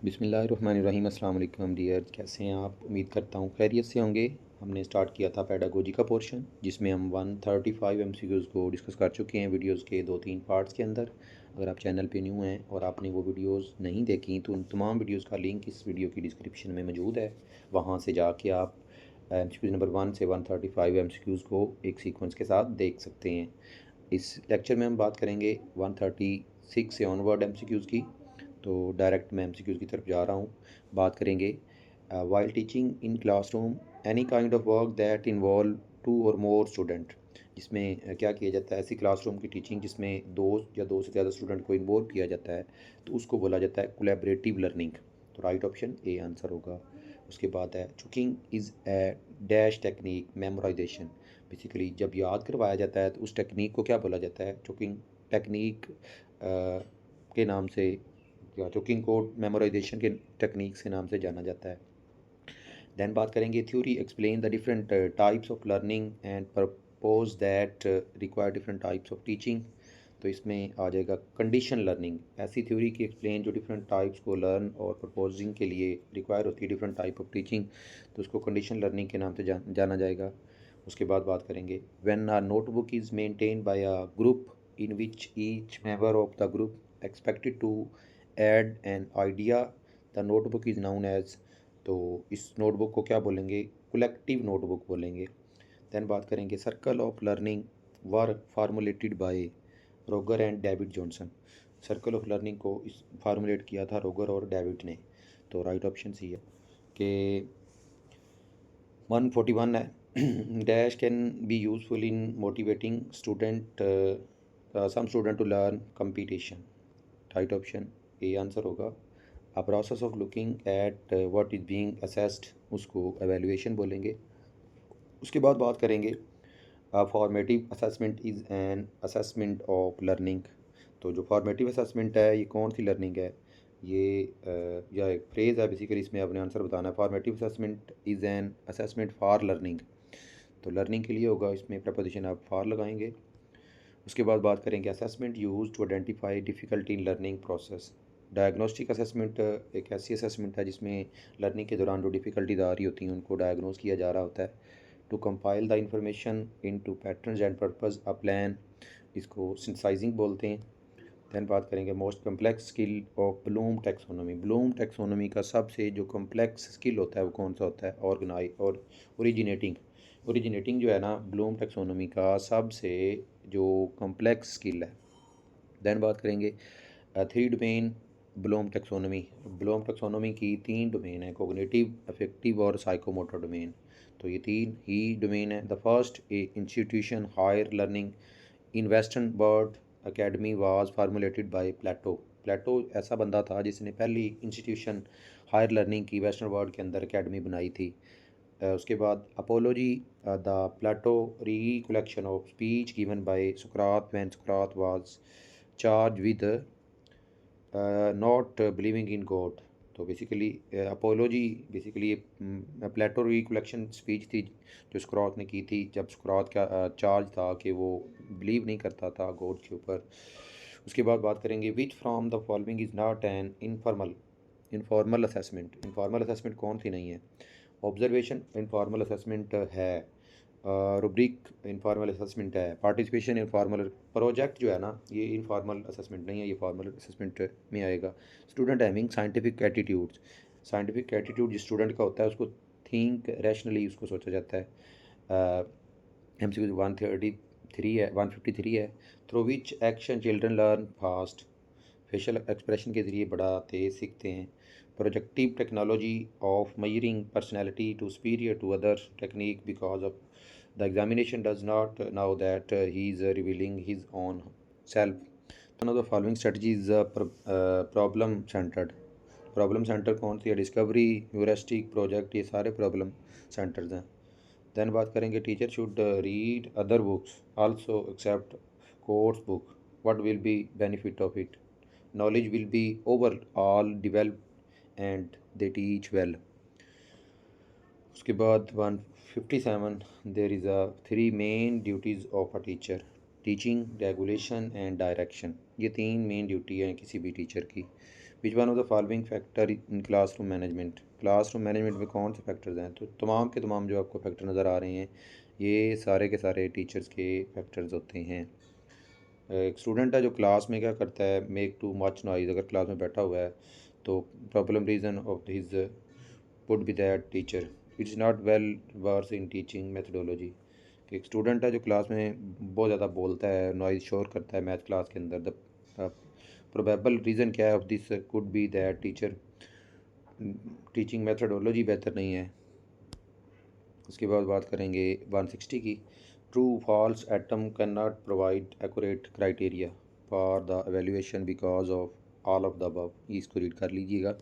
बिस्मिल्लाहिर्रहमानिर्रहीम। अस्सलाम वालेकुम डियर, कैसे हैं आप? उम्मीद करता हूँ खैरियत से होंगे। हमने स्टार्ट किया था पेडागोजी का पोर्शन, जिसमें हम 135 एमसीक्यूज़ को डिस्कस कर चुके हैं वीडियोस के 2-3 पार्ट्स के अंदर। अगर आप चैनल पे न्यू हैं और आपने वो वीडियोस नहीं देखी तो उन तमाम वीडियोस का लिंक इस वीडियो की डिस्क्रिप्शन में मौजूद है। वहाँ से जाके आप एमसीक्यूज़ नंबर 1 से 135 एमसीक्यूज़ को एक सीक्वेंस के साथ देख सकते हैं। इस लेक्चर में हम बात करेंगे 136 से ऑनवर्ड एमसीक्यूज़ की। तो डायरेक्ट मैं एमसीक्यूज़ की तरफ जा रहा हूँ। बात करेंगे while teaching in classroom any kind of work that involve 2 और मोर स्टूडेंट। जिसमें क्या किया जाता है, ऐसी क्लासरूम की टीचिंग जिसमें 2 या 2 से ज़्यादा स्टूडेंट को इन्वॉल्व किया जाता है, तो उसको बोला जाता है कोलैबोरेटिव लर्निंग। तो राइट ऑप्शन ए आंसर होगा। उसके बाद है chunking is a dash technique memorization. Basically जब याद करवाया जाता है तो उस टेक्निक को क्या बोला जाता है? चुकिंग टेक्निक के नाम से, या चुकिंग को मेमोराइजेशन के टेक्निक से नाम से जाना जाता है। देन बात करेंगे theory explain the different types of learning and propose that require different types of teaching. तो इसमें आ जाएगा कंडीशन लर्निंग, ऐसी थ्योरी की एक्सप्लेन जो डिफरेंट टाइप्स को लर्न और प्रपोजिंग के लिए रिक्वायर होती है डिफरेंट टाइप ऑफ टीचिंग, तो उसको कंडीशन लर्निंग के नाम से जाना जाएगा। उसके बाद बात करेंगे when a notebook is maintain by a group in which each member of the group expected to add an idea, the notebook is known as. तो इस नोटबुक को क्या बोलेंगे? कलेक्टिव नोटबुक बोलेंगे। देन बात करेंगे circle of learning were formulated by Roger and David Johnson. Circle of learning को इस फार्मुलेट किया था रोगर और डेविड ने। तो राइट ऑप्शन सी है कि 141 है dash can be useful in motivating student some student to learn competition. Right option A answer होगा। A process of looking at what is being assessed, उसको एवेल्युएशन बोलेंगे। उसके बाद बात करेंगे formative assessment is an assessment of learning. तो जो formative assessment है ये कौन सी लर्निंग है? ये या एक फ्रेज़ है, बेसिकली इसमें आपने आंसर बताना है। Formative assessment is an assessment for learning. तो लर्निंग के लिए होगा, इसमें प्रपोजिशन आप फॉर लगाएंगे। उसके बाद बात करेंगे assessment use to identify difficulty in learning process. Diagnostic assessment एक ऐसी असेसमेंट है जिसमें लर्निंग के दौरान जो डिफ़िकल्टीज आ रही होती हैं उनको डायग्नोस किया जा रहा होता है। To compile the information into pattern and purpose a plan, इसको सिंथेसाइजिंग बोलते हैं। दैन बात करेंगे most complex skill of Bloom taxonomy. Bloom taxonomy का सबसे जो कम्प्लेक्स स्किल होता है वो कौन सा होता है? ऑर्गेनाइज और ओरिजिनेटिंग। ओरिजिनेटिंग जो है ना, ब्लूम टैक्सोनॉमी का सबसे जो कम्प्लेक्स स्किल है। दैन बात करेंगे three domain Bloom taxonomy. Bloom taxonomy की 3 डोमेन है, कोग्निटिव, अफेक्टिव और साइकोमोटर डोमेन। तो ये 3 ही डोमेन है। The first institution higher learning in western world academy was formulated by Plato. Plato ऐसा बंदा था जिसने पहली इंस्टीट्यूशन हायर लर्निंग की वेस्टर्न वर्ल्ड के अंदर अकेडमी बनाई थी। उसके बाद apology the Plato recollection of speech given by सुकरात व्हेन सुकरात was charge with not believing in God. तो बेसिकली अपोलॉजी बेसिकली प्लेटो रिकलेक्शन स्पीच थी जो सुकरात ने की थी जब सुकरात का चार्ज था कि वो बिलीव नहीं करता था गॉड के ऊपर। उसके बाद बात करेंगे which from the following is not an informal assessment. Informal assessment कौन सी नहीं है? ऑब्जर्वेशन इनफॉर्मल असेसमेंट है, रुब्रिक इनफॉर्मल असेसमेंट है, पार्टिसिपेशन इनफॉर्मल, प्रोजेक्ट जो है ना ये इनफॉर्मल असेसमेंट नहीं है, ये फॉर्मल असेसमेंट में आएगा। Student having scientific attitudes. Scientific attitude जिस स्टूडेंट का होता है उसको थिंक रैशनली उसको सोचा जाता है। MCQ 133 है, 153 है। Through which action children learn fast. Facial expression के ज़रिए बड़ा तेज़ सीखते हैं। Projective technology of measuring personality to superior to other technique because of the examination does not know that he is revealing his own self. One of the following strategies is problem centered. Problem centre कौन सी है? Discovery, heuristic, project, ये सारे problem centres हैं। Then बात करेंगे teacher should read other books also except course book, what will be benefit of it? Knowledge will be overall develop and they teach well. उसके बाद 157 there is a 3 main duties of a teacher, teaching, regulation and direction. ये 3 main duty हैं किसी भी teacher की। Which one of the following factor in classroom management, classroom management में कौन से फैक्टर्स हैं? तो तमाम के तमाम जो आपको फैक्टर नज़र आ रहे हैं ये सारे के सारे टीचर्स के फैक्टर्स होते हैं। एक स्टूडेंट है जो क्लास में क्या करता है, मेक टू मच नॉइज़, अगर क्लास में बैठा हुआ है तो problem reason of his would be that teacher it's not well verse in teaching methodology. कि एक स्टूडेंट है जो क्लास में बहुत ज़्यादा बोलता है, नॉइज़ शोर करता है मैथ क्लास के अंदर, द प्रोबेबल रीज़न क्या है of this could be that teacher teaching methodology बेहतर नहीं है। उसके बाद बात करेंगे 160 की, true false item can not provide accurate criteria for the evaluation because of all of the above, इसको रीड कर लीजिएगा।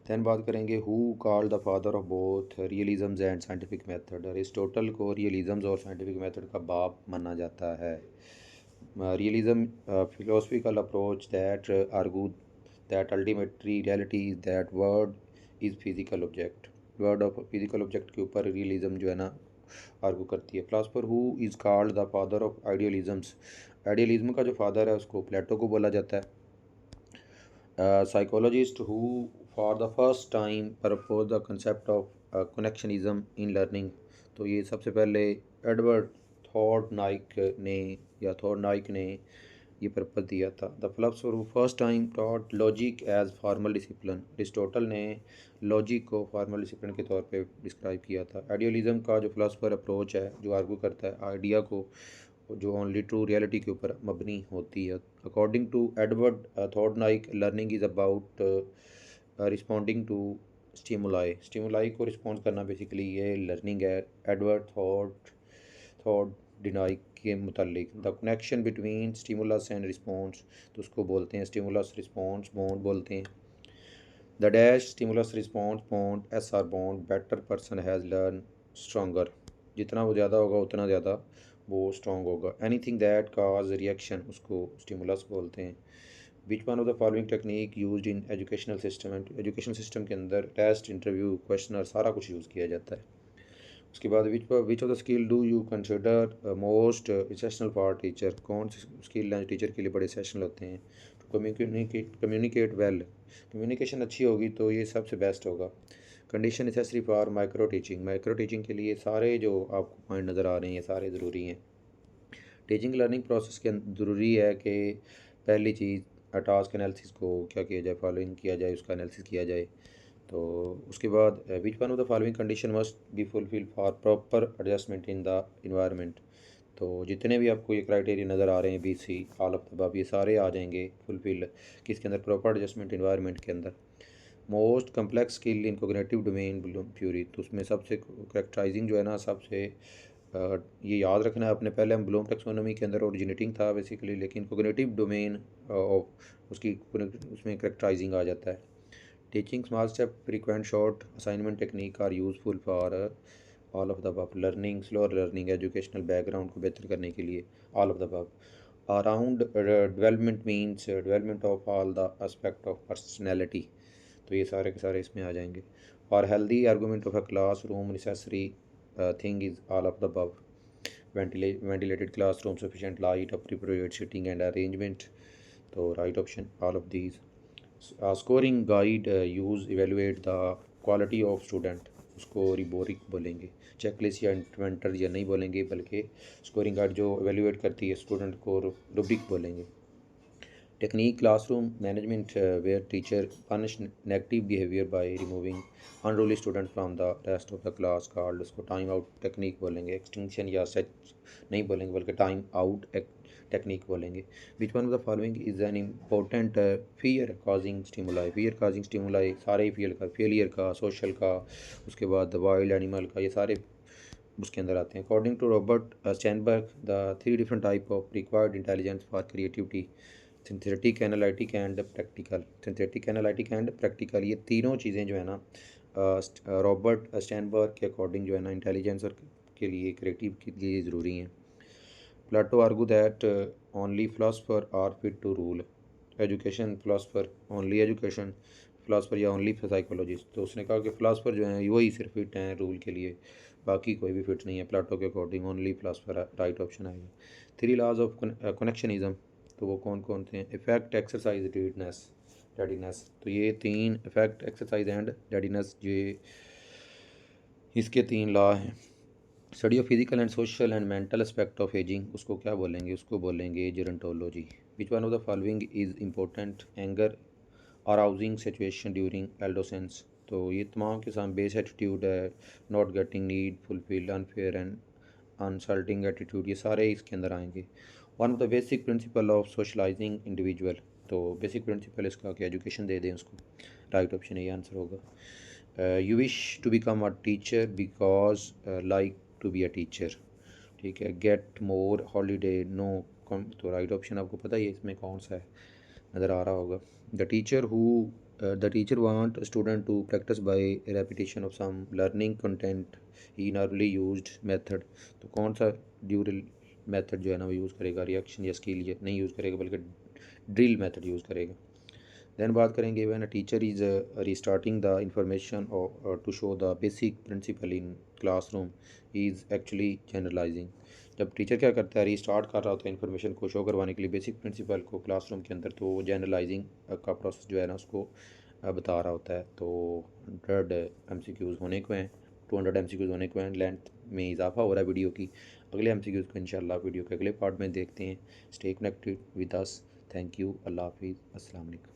दैन बात करेंगे who called the father of both realisms and scientific method, Aristotle को रियलिज़म्स और scientific method का बाप माना जाता है। Realism philosophical approach that argue that ultimately reality is that word is physical object, word of physical object के ऊपर realism जो है ना आर्गू करती है। Philosopher who is called the father of idealisms, idealism का जो फादर है उसको प्लेटो को बोला जाता है। Psychologist who for the first time propose the concept of connectionism in learning, तो ये सबसे पहले एडवर्ड थॉर्नडाइक ने ये प्रपोज दिया था। The philosopher who first time taught logic as formal discipline, Aristotle ने लॉजिक को फॉर्मल डिसिप्लिन के तौर पे डिस्क्राइब किया था। आइडियलिज्म का जो फिलोसफर अप्रोच है जो आर्गू करता है आइडिया को जो ओनली ट्रू रियलिटी के ऊपर मबनी होती है। According to Edward Thorndike learning is about responding to stimuli को रिस्पॉन्ड करना बेसिकली ये लर्निंग है। एडवर्ड थॉर्नडाइक के मुतालिक the connection between stimulus and response, तो उसको बोलते हैं स्टिमुलस रिस्पॉन्स बॉन्ड बोलते हैं। The dash stimulus response bond S R bond better person has learn stronger, जितना वो ज़्यादा होगा उतना ज़्यादा वो स्ट्रॉन्ग होगा। एनीथिंग दैट काज रिएक्शन उसको स्टिमुलस बोलते हैं। विच one of the following technique used in educational system, education system के अंदर टेस्ट इंटरव्यू क्वेश्चनर सारा कुछ यूज़ किया जाता है। उसके बाद which of the skill do you consider most essential for teacher, कौन से स्किल हैं टीचर के लिए बड़े एसेशनल होते हैं? टू कम्युनिकेट वेल, कम्युनिकेशन अच्छी होगी तो ये सबसे बेस्ट होगा। Condition necessary for micro teaching के लिए सारे जो आपको पॉइंट नज़र आ रहे हैं सारे ज़रूरी हैं। टीचिंग लर्निंग प्रोसेस के ज़रूरी है कि पहली चीज़ टास्क एनालिसिस को क्या किया जाए, फॉलोइंग किया जाए, उसका एनालिसिस किया जाए। तो उसके बाद विच one of the following condition must be fulfil for proper adjustment in the environment, तो जितने भी आपको ये क्राइटेरिया नज़र आ रहे हैं BC all of the above ये सारे आ जाएंगे फुलफिल किसके अंदर, प्रॉपर एडजस्टमेंट इन्वायरमेंट के अंदर। Most complex skill in cognitive domain Bloom theory, तो उसमें सबसे करेक्टराइजिंग जो है ना सबसे ये याद रखना है आपने, पहले हम ब्लूम टेक्सोनोमी के अंदर ओरिजिनेटिंग था बेसिकली, लेकिन कोग्निटिव डोमेन ऑफ उसकी उसमें करेक्टराइजिंग आ जाता है। Teaching small step frequent short assignment technique are useful for all of the above. Learning slower learning educational background को बेहतर करने के लिए all of the above. Around development means development of all the aspect of personality, तो ये सारे के सारे इसमें आ जाएंगे। For healthy argument of a class room necessary thing is all of the above. Ventilated class room, sufficient light, appropriate sitting and arrangement, तो right option all of these. Scoring guide use evaluate the quality of student, उसको रिबोरिक बोलेंगे। Checklist या inventor या नहीं बोलेंगे बल्कि scoring guide जो evaluate करती है स्टूडेंट को रुब्रिक बोलेंगे। Technique classroom management where teacher punish negative behaviour by removing unruly student from the rest of the class called, उसको टाइम आउट टेक्निक बोलेंगे। एक्सटिंक्शन या सच नहीं बोलेंगे बल्कि टाइम आउट टेक्निक बोलेंगे। Which one of the following is an important fear causing stimuli, fear causing stimuli सारे fear का, failure का, सोशल का, उसके बाद वाइल्ड एनिमल का, ये सारे उसके अंदर आते हैं। According to Robert Sternberg the 3 different type of required intelligence for creativity, synthetic analytic and practical, synthetic analytic and practical, ये तीनों चीज़ें जो है ना रॉबर्ट स्टैनबर्ग के अकॉर्डिंग जो है ना इंटेलिजेंस और के लिए क्रिएटिव के लिए ज़रूरी हैं। Plato argue that only philosopher are fit to rule education, philosopher only education philosopher या ओनली साइकोलॉजिस्ट, तो उसने कहा कि फ़िलासफ़र जो हैं वही सिर्फ फिट हैं रूल के लिए, बाकी कोई भी फिट नहीं है। प्लाटो के according only philosopher right option आएगा। 3 लॉज ऑफ कनेक्शनिज्म, तो वो कौन कौन थे? Effect, exercise, readiness, readiness. तो ये 3 इफेक्ट एक्सरसाइज एंड रेडीनेस, ये इसके 3 लॉ हैं। Study of physical and social and mental aspect of ageing, उसको क्या बोलेंगे? उसको बोलेंगे gerontology. Which one of the following is important? Anger arousing situation during adolescence. तो ये तमाम के साथ बेस एटीट्यूड है, not getting need fulfilled, unfair and insulting attitude, ये सारे इसके अंदर आएंगे। One of the basic principle of socialising individual, तो बेसिक प्रिंसिपल इसका कि एजुकेशन दे दें उसको। राइट ऑप्शन ये आंसर होगा। You wish to become a teacher because like to be a teacher. ठीक है। Get more holiday no come, तो राइट ऑप्शन आपको पता ही है इसमें कौन सा है, नज़र आ रहा होगा। The teacher want student to practise by repetition of some learning content he normally used method, तो कौन सा ड्यूरल मेथड जो है ना वो यूज़ करेगा? रिएक्शन या स्किल ये नहीं यूज़ करेगा बल्कि ड्रिल मेथड यूज़ करेगा। दैन बात करेंगे when a teacher is restarting the information to show the basic principle in classroom is actually generalising. जब टीचर क्या करता है, रीस्टार्ट कर रहा होता है इन्फॉर्मेशन को शो करवाने के लिए बेसिक प्रिंसिपल को क्लासरूम के अंदर, तो जनरलाइजिंग का प्रोसेस जो है ना उसको बता रहा होता है। तो 100 MCQs होने को हैं, 200 MCQs होने को हैं, लेंथ में इजाफा हो रहा है वीडियो की। अगले MCQs को इंशाल्लाह वीडियो के अगले पार्ट में देखते हैं। Stay connected with us. Thank you. अल्लाह हाफिज़। अस्सलाम वालेकुम।